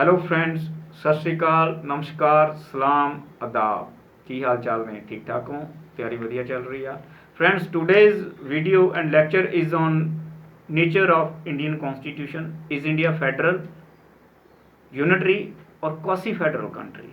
Hello friends, सत श्रीकाल, नमस्कार, सलाम, आदाब। की हाल चाल ने? ठीक ठाक हो? तैयारी वधिया चल रही है friends. Today's video and lecture is on nature of Indian constitution. Is India federal, unitary और quasi federal country?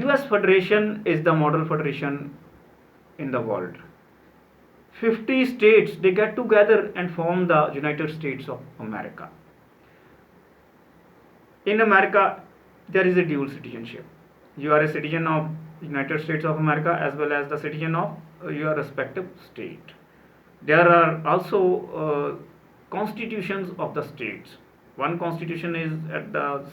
US Federation is the model federation in the world. 50 states, they get together and form the United States of America. In America, there is a dual citizenship. You are a citizen of United States of America as well as the citizen of your respective state. There are also constitutions of the states. One constitution is at the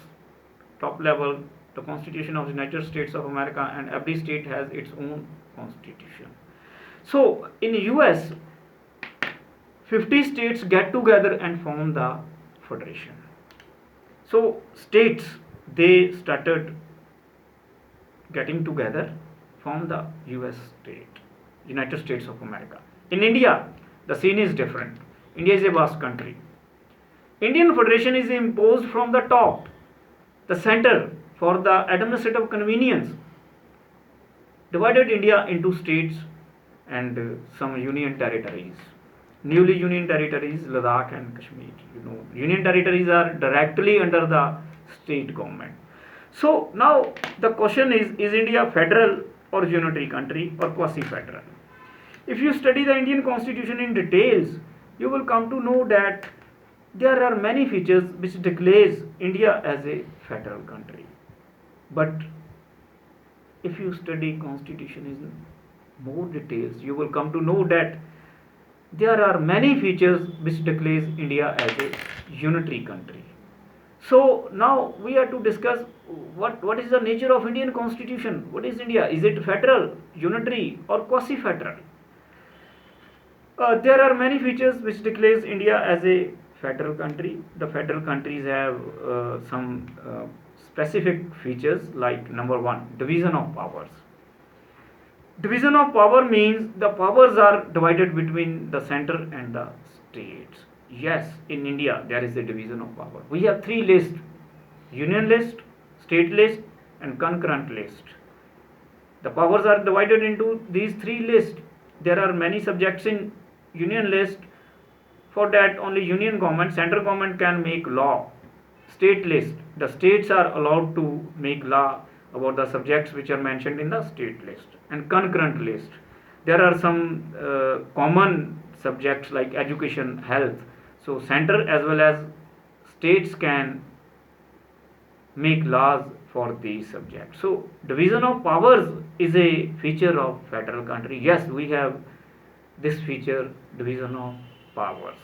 top level, the Constitution of the United States of America, and every state has its own constitution. So in US, 50 states get together and form the federation. So states, they started getting together, form the US state, United States of America. In India, the scene is different. India is a vast country. Indian federation is imposed from the top, the center, for the administrative convenience, divided India into states and some union territories. Newly union territories, Ladakh and Kashmir. Union territories are directly under the state government. So now the question is India federal or unitary country or quasi-federal? If you study the Indian constitution in details, you will come to know that there are many features which declares India as a federal country. But if you study constitution in more details, you will come to know that there are many features which declares India as a unitary country. So now we are to discuss what is the nature of Indian constitution. What is India? Is it federal, unitary or quasi-federal? There are many features which declares India as a federal country. The federal countries have some specific features, like number one, division of powers. Division of power means the powers are divided between the center and the states. Yes, in India there is a division of power. We have three lists: union list, state list and concurrent list. The powers are divided into these three lists. There are many subjects in union list. For that, only union government, central government can make law. State list, the states are allowed to make law about the subjects which are mentioned in the state list. And concurrent list, there are some common subjects like education, health. So center as well as states can make laws for these subjects. So division of powers is a feature of federal country. Yes, we have this feature, division of powers.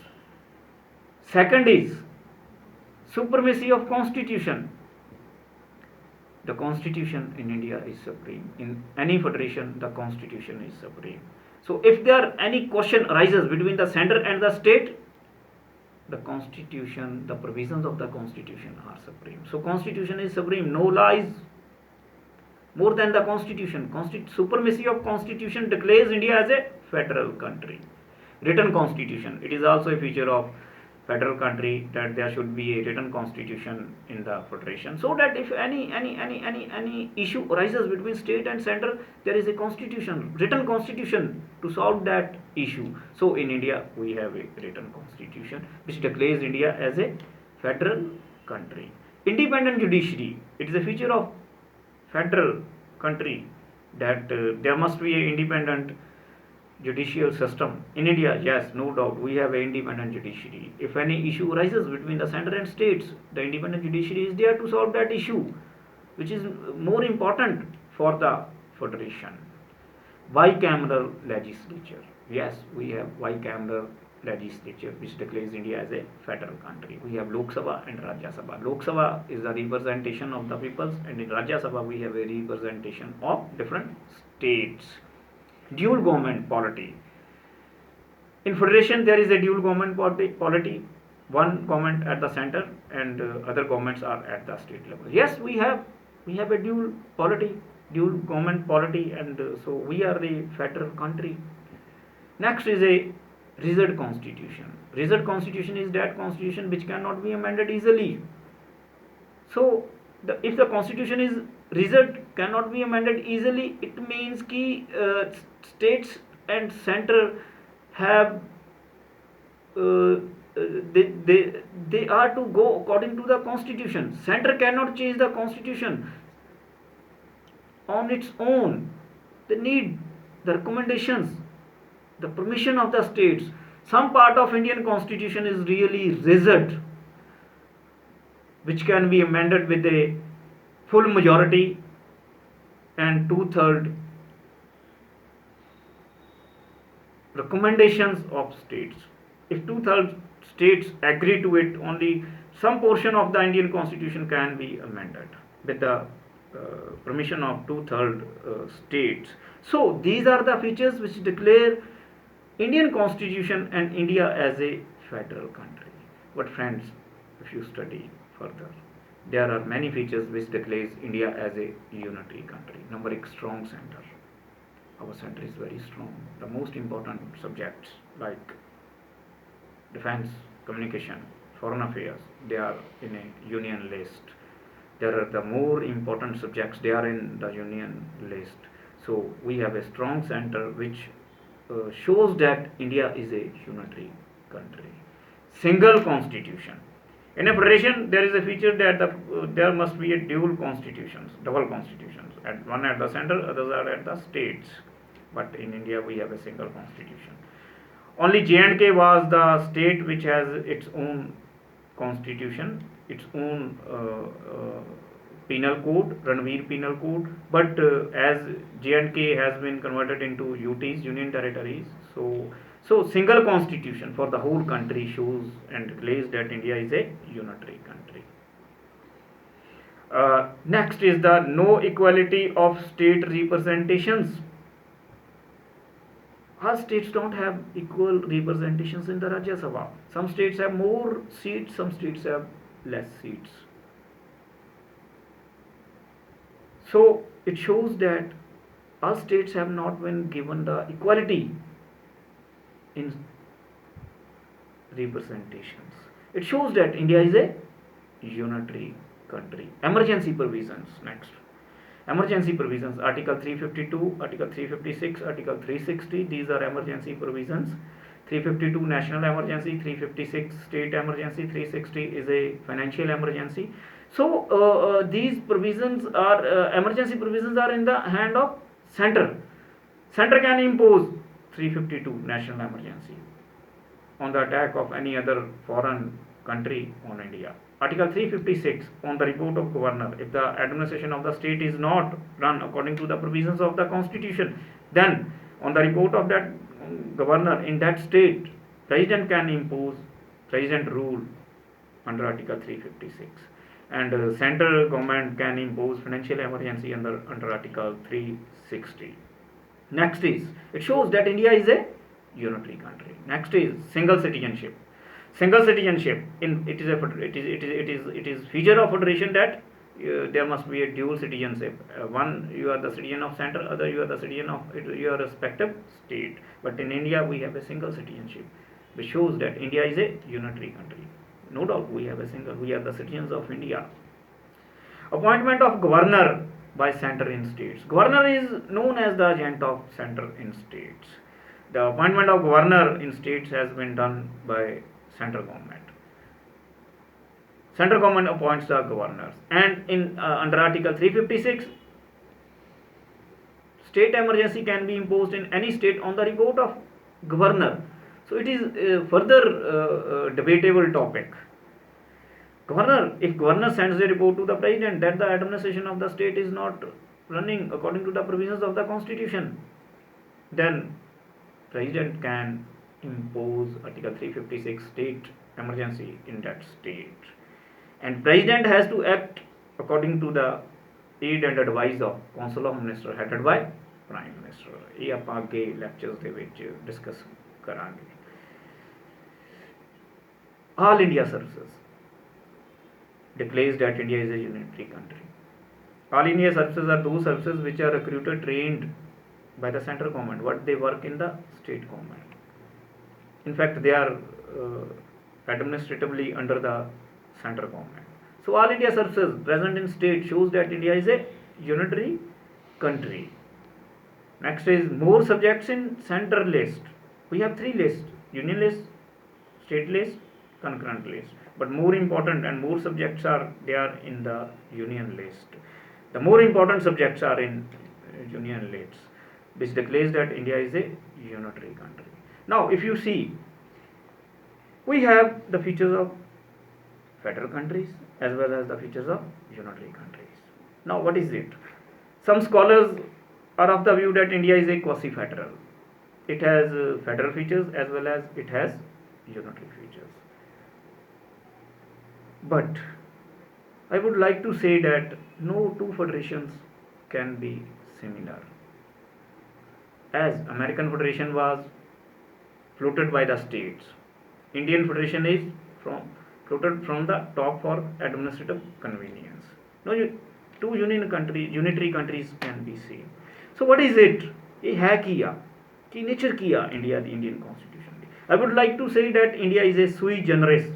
Second is supremacy of constitution. The constitution in India is supreme. In any federation, the constitution is supreme. So if there any question arises between the center and the state, the constitution, the provisions of the constitution are supreme. So constitution is supreme. No law is more than the constitution. Supremacy of constitution declares India as a federal country. Written constitution, it is also a feature of federal country that there should be a written constitution in the federation, so that if any issue arises between state and center, there is a constitution, written constitution to solve that issue. So in India we have a written constitution which declares India as a federal country. Independent judiciary, it is a feature of federal country that there must be an independent judicial system. In India, yes, no doubt, we have an independent judiciary. If any issue arises between the center and states, the independent judiciary is there to solve that issue, which is more important for the federation. Bicameral legislature. Yes, we have bicameral legislature which declares India as a federal country. We have Lok Sabha and Rajya Sabha. Lok Sabha is the representation of the peoples, and in Rajya Sabha we have a representation of different states. Dual government polity. In federation there is a dual government polity. One government at the center and other governments are at the state level. Yes, we have a dual government polity, and so we are the federal country. Next is a rigid constitution. Rigid constitution is that constitution which cannot be amended easily. So if the constitution is rigid, cannot be amended easily, it means ki states and center have they are to go according to the constitution. Center cannot change the constitution on its own. They need the recommendations, the permission of the states. Some part of Indian constitution is really rigid, which can be amended with a full majority and two-thirds recommendations of states. If two-thirds states agree to it, only some portion of the Indian constitution can be amended with the permission of two-thirds states. So these are the features which declare Indian constitution and India as a federal country. But friends, if you study further, there are many features which declares India as a unitary country. Number one, strong center. Our center is very strong. The most important subjects like defense, communication, foreign affairs, they are in a union list. There are the more important subjects, they are in the union list. So we have a strong center which shows that India is a unitary country. Single constitution. In a federation, there is a feature that there must be a dual constitutions, double constitutions. One at the center, others are at the states. But in India, we have a single constitution. Only J&K was the state which has its own constitution, its own penal code, Ranveer penal code. But as J&K has been converted into UTs, Union Territories, so single constitution for the whole country shows and declares that India is a unitary country. Next is the no equality of state representations. All states don't have equal representations in the Rajya Sabha. Some states have more seats, some states have less seats. So it shows that all states have not been given the equality in representations. It shows that India is a unitary country. Emergency provisions next. Emergency provisions, Article 352, Article 356, Article 360, these are emergency provisions. 352 national emergency, 356 state emergency, 360 is a financial emergency. So these provisions are emergency provisions are in the hand of center. Center can impose 352 national emergency on the attack of any other foreign country on India. Article 356 on the report of governor. If the administration of the state is not run according to the provisions of the constitution, then on the report of that governor in that state, president can impose president rule under Article 356, and central government can impose financial emergency under Article 360. Next is, it shows that India is a unitary country. Next is single citizenship. Single citizenship, it is feature of federation that there must be a dual citizenship. One, you are the citizen of center, other you are the citizen of your respective state. But in India we have a single citizenship, which shows that India is a unitary country. No doubt we are the citizens of India. Appointment of governor by center in states. Governor is known as the agent of center in states. The appointment of governor in states has been done by central government. Central government appoints the governors, and in under Article 356, state emergency can be imposed in any state on the report of governor. So it is a further debatable topic. If governor sends a report to the president that the administration of the state is not running according to the provisions of the constitution, then president can impose Article 356 state emergency in that state, and president has to act according to the aid and advice of council of minister headed by prime minister. ਇਹ ਆਪਾਂ ਅੱਗੇ lectures ਦੇ ਵਿੱਚ discuss ਕਰਾਂਗੇ. All India services declares that India is a unitary country. All India services are those services which are recruited, trained by the central government, but they work in the state government. In fact, they are administratively under the central government. So all India services present in state shows that India is a unitary country. Next is more subjects in central list. We have three lists: union list, state list, concurrent list. But more important and more subjects are there in the union list. The more important subjects are in union lists, which declares that India is a unitary country. Now, if you see, we have the features of federal countries as well as the features of unitary countries. Now, what is it? Some scholars are of the view that India is a quasi-federal. It has federal features as well as it has unitary features. But I would like to say that no two federations can be similar. As American Federation was floated by the states, Indian Federation is floated from the top for administrative convenience. No, two unitary countries can be seen. So what is it? ये है किया कि nature किया India the Indian constitution. I would like to say that India is a sui generis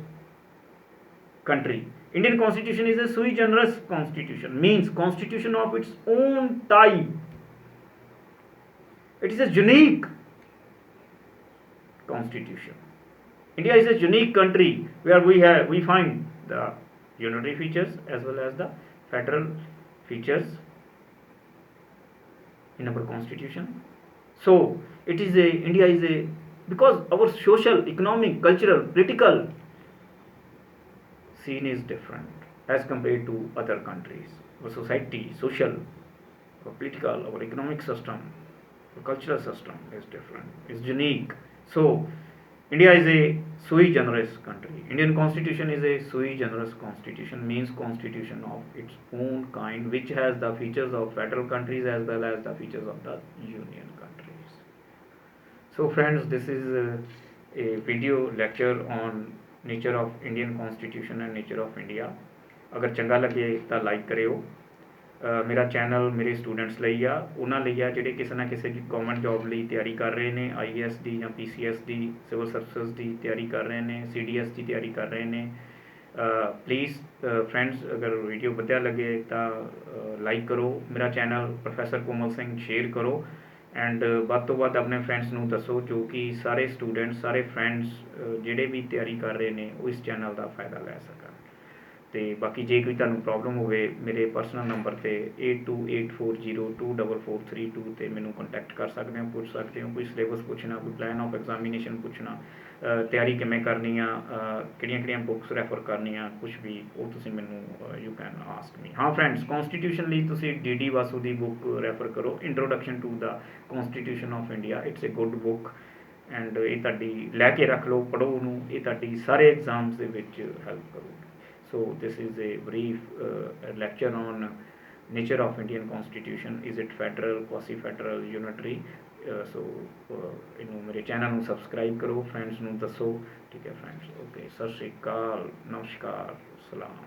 country. Indian constitution is a sui generis constitution, means constitution of its own type. It is a unique constitution. India is a unique country where we find the unitary features as well as the federal features in our constitution. So it is a India is a, because our social, economic, cultural, political scene is different as compared to other countries. Our society, social, our political, our economic system, our cultural system is different, is unique. So India is a sui generis country. Indian constitution is a sui generis constitution, means constitution of its own kind, which has the features of federal countries as well as the features of the union countries. So friends, this is a video lecture on nature of Indian constitution and nature of India. अगर चंगा लगे तो like करियो. मेरा channel मेरे students ਲਈ ਆ, ਉਹਨਾਂ ਲਈ ਆ ਜਿਹੜੇ ਕਿਸੇ ਨਾ ਕਿਸੇ ਗਵਰਨਮੈਂਟ ਜੌਬ ਲਈ ਤਿਆਰੀ ਕਰ ਰਹੇ ਨੇ, IAS ਦੀ ਜਾਂ PCS ਦੀ, ਸਿਵਲ ਸਰਵਿਸਿਜ਼ ਦੀ ਤਿਆਰੀ ਕਰ ਰਹੇ ਨੇ, CDS ਦੀ ਤਿਆਰੀ ਕਰ ਰਹੇ ਨੇ. ਪਲੀਜ਼ ਫਰੈਂਡਸ, ਅਗਰ ਵੀਡੀਓ ਵਧੀਆ ਲੱਗੇ ਤਾਂ ਲਾਈਕ ਕਰੋ. ਮੇਰਾ ਚੈਨਲ ਪ੍ਰੋਫੈਸਰ ਕੋਮਲ ਸਿੰਘ ਸ਼ੇਅਰ ਕਰੋ ਐਂਡ ਵੱਧ ਤੋਂ ਵੱਧ ਆਪਣੇ ਫਰੈਂਡਸ ਨੂੰ ਦੱਸੋ, ਜੋ ਕਿ ਸਾਰੇ ਸਟੂਡੈਂਟਸ, ਸਾਰੇ ਫਰੈਂਡਸ ਜਿਹੜੇ ਵੀ ਤਿਆਰੀ ਕਰ ਰਹੇ ਨੇ ਉਹ ਇਸ ਚੈਨਲ ਦਾ ਫਾਇਦਾ ਲੈ ਸਕਣ. ਤੇ ਬਾਕੀ ਜੇ ਕੋਈ ਤੁਹਾਨੂੰ ਪ੍ਰੋਬਲਮ ਹੋਵੇ ਮੇਰੇ ਪਰਸਨਲ ਨੰਬਰ ਤੇ 8284024432 ਤੇ ਮੈਨੂੰ ਕੰਟੈਕਟ ਕਰ ਸਕਦੇ ਹੋ, ਪੁੱਛ ਸਕਦੇ ਹੋ. ਕੋਈ ਸਿਲੇਬਸ ਪੁੱਛਣਾ, ਕੋਈ ਪਲਾਨ ਆਫ ਐਗਜ਼ਾਮੀਨੇਸ਼ਨ ਪੁੱਛਣਾ, ਤਿਆਰੀ ਕਿਵੇਂ ਕਰਨੀ ਆ, ਕਿਹੜੀਆਂ ਬੁੱਕਸ ਰੈਫਰ ਕਰਨੀਆਂ, ਕੁਝ ਵੀ ਉਹ ਤੁਸੀਂ ਮੈਨੂੰ ਯੂ ਕੈਨ ਆਸਕ ਮੀ. ਹਾਂ ਫਰੈਂਡਸ, ਕੌਂਸਟੀਟਿਊਸ਼ਨ ਲਈ ਤੁਸੀਂ DD ਵਾਸੂ ਦੀ ਬੁੱਕ ਰੈਫਰ ਕਰੋ, introduction to the constitution of India. It's a good book and ਇਹ ਤੁਹਾਡੀ ਲੈ ਕੇ ਰੱਖ ਲਓ, ਪੜ੍ਹੋ ਉਹਨੂੰ, ਇਹ ਤੁਹਾਡੀ ਸਾਰੇ ਐਗਜ਼ਾਮਸ ਦੇ ਵਿੱਚ ਹੈਲਪ ਕਰੂਗੀ. So this is a brief lecture on nature of Indian Constitution. Is it federal, quasi-federal, unitary? So ਇਹਨੂੰ ਮੇਰੇ ਚੈਨਲ ਨੂੰ ਸਬਸਕ੍ਰਾਈਬ ਕਰੋ, ਫਰੈਂਡਸ ਨੂੰ ਦੱਸੋ. ਠੀਕ ਹੈ ਫਰੈਂਡਸ, ਓਕੇ, ਸਤਿ ਸ਼੍ਰੀ ਅਕਾਲ, ਨਮਸਕਾਰ, ਸਲਾਮ.